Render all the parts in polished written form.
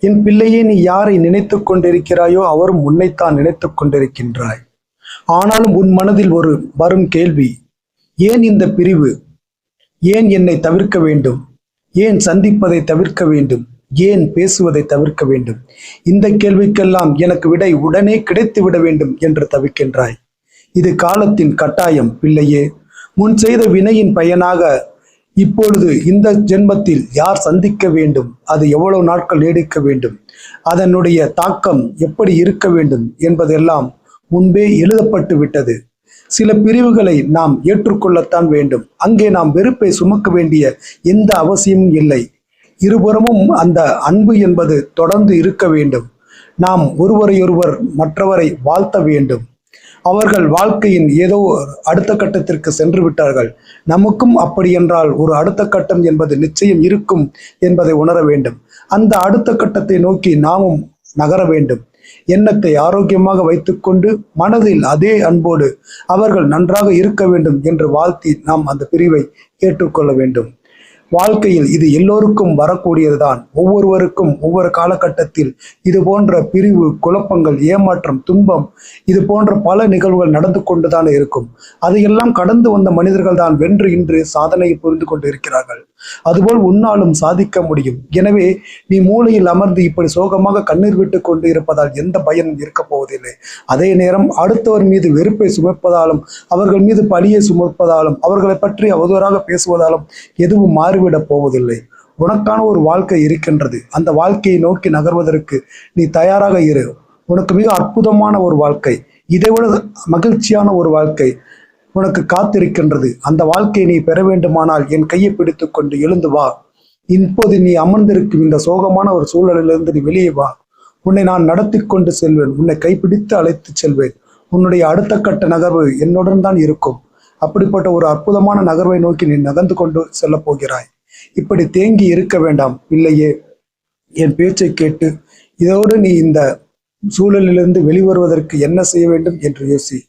என் பிள்ளையே, நீ யாரை நினைத்து கொண்டிருக்கிறாயோ அவரும் உன்னைத்தான் நினைத்து கொண்டிருக்கின்றாய். ஆனாலும் உன் மனதில் வரும் கேள்வி, ஏன் இந்த பிரிவு? ஏன் என்னை தவிர்க்க வேண்டும்? ஏன் சந்திப்பதை தவிர்க்க வேண்டும்? ஏன் பேசுவதை தவிர்க்க வேண்டும்? இந்த கேள்விக்கெல்லாம் எனக்கு விடை உடனே கிடைத்து விட வேண்டும் என்று தவிக்கின்றாய். இது காலத்தின் கட்டாயம் பிள்ளையே. முன் செய்த வினையின் பயனாக இப்பொழுது இந்த ஜென்மத்தில் யார் சந்திக்க வேண்டும், அது எவ்வளவு நாட்கள் நீடிக்க வேண்டும், அதனுடைய தாக்கம் எப்படி இருக்க வேண்டும் என்பதெல்லாம் முன்பே எழுதப்பட்டு விட்டது. சில பிரிவுகளை நாம் ஏற்றுக்கொள்ளத்தான் வேண்டும். அங்கே நாம் வெறுப்பை சுமக்க வேண்டிய எந்த அவசியமும் இல்லை. இருபுறமும் அந்த அன்பு என்பது தொடர்ந்து இருக்க வேண்டும். நாம் ஒருவரையொருவர் மற்றவரை வாழ்த்த வேண்டும். அவர்கள் வாழ்க்கையின் ஏதோ அடுத்த கட்டத்திற்கு சென்று விட்டார்கள். நமக்கும் அப்படி என்றால் ஒரு அடுத்த கட்டம் என்பது நிச்சயம் இருக்கும் என்பதை உணர வேண்டும். அந்த அடுத்த கட்டத்தை நோக்கி நாமும் நகர வேண்டும். எண்ணத்தை ஆரோக்கியமாக வைத்துக்கொண்டு மனதில் அதே அன்போடு அவர்கள் நன்றாக இருக்க வேண்டும் என்று வாழ்த்தி நாம் அந்த பிரிவை ஏற்றுக்கொள்ள வேண்டும். வாழ்க்கையில் இது எல்லோருக்கும் வரக்கூடியதுதான். ஒவ்வொருவருக்கும் ஒவ்வொரு காலகட்டத்தில் இது போன்ற பிரிவு, குழப்பங்கள், ஏமாற்றம், துன்பம், இது போன்ற பல நிகழ்வுகள் நடந்து கொண்டுதான் இருக்கும். அதையெல்லாம் கடந்து வந்த மனிதர்கள் தான் வென்று இன்று சாதனையை புரிந்து கொண்டு இருக்கிறார்கள். அதுபோல் உன்னாலும் சாதிக்க முடியும். எனவே நீ மூலையில் அமர்ந்து இப்படி சோகமாக கண்ணீர் விட்டு கொண்டு இருப்பதால் எந்த பயனும் இருக்க போவதில்லை. அதே நேரம் அடுத்தவர் மீது வெறுப்பை சுமப்பதாலும் அவர்கள் மீது பழியை சுமப்பதாலும் அவர்களை பற்றி அவதூறாக பேசுவதாலும் எதுவும் மாறிவிடப் போவதில்லை. உனக்கான ஒரு வாழ்க்கை இருக்கின்றது. அந்த வாழ்க்கையை நோக்கி நகர்வதற்கு நீ தயாராக இரு. உனக்கு மிக அற்புதமான ஒரு வாழ்க்கை, இதைவிட மகிழ்ச்சியான ஒரு வாழ்க்கை உனக்கு காத்திருக்கின்றது. அந்த வாழ்க்கையை நீ பெற வேண்டுமானால் என் கையை பிடித்து கொண்டு எழுந்து வா. இப்போது நீ அமர்ந்திருக்கும் இந்த சோகமான ஒரு சூழலிலிருந்து நீ வெளியே வா. உன்னை நான் நடத்தி கொண்டு செல்வேன். உன்னை கைப்பிடித்து அழைத்து செல்வேன். உன்னுடைய அடுத்த கட்ட நகர்வு என்னுடன் தான் இருக்கும். அப்படிப்பட்ட ஒரு அற்புதமான நகர்வை நோக்கி நீ நகர்ந்து கொண்டு செல்ல போகிறாய். இப்படி தேங்கி இருக்க வேண்டாம் பிள்ளையே. என் பேச்சை கேட்டு இதோடு நீ இந்த சூழலிலிருந்து வெளிவருவதற்கு என்ன செய்ய வேண்டும் என்று யோசி.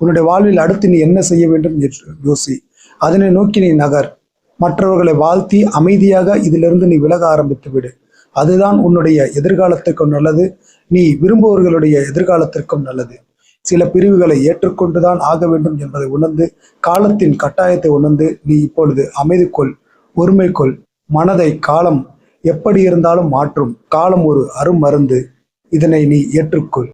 உன்னுடைய வாழ்வில் அடுத்து நீ என்ன செய்ய வேண்டும் என்று யோசி. அதனை நோக்கி நீ நகர். மற்றவர்களை வாழ்த்தி அமைதியாக இதிலிருந்து நீ விலக ஆரம்பித்து விடு. அதுதான் உன்னுடைய எதிர்காலத்துக்கும் நல்லது, நீ விரும்புவர்களுடைய எதிர்காலத்திற்கும் நல்லது. சில பிரிவுகளை ஏற்றுக்கொண்டுதான் ஆக வேண்டும் என்பதை உணர்ந்து, காலத்தின் கட்டாயத்தை உணர்ந்து நீ இப்பொழுது அமைதி கொள், ஒருமை கொள். மனதை காலம் எப்படி இருந்தாலும் மாற்றும். காலம் ஒரு அருமருந்து. இதனை நீ ஏற்றுக்கொள்.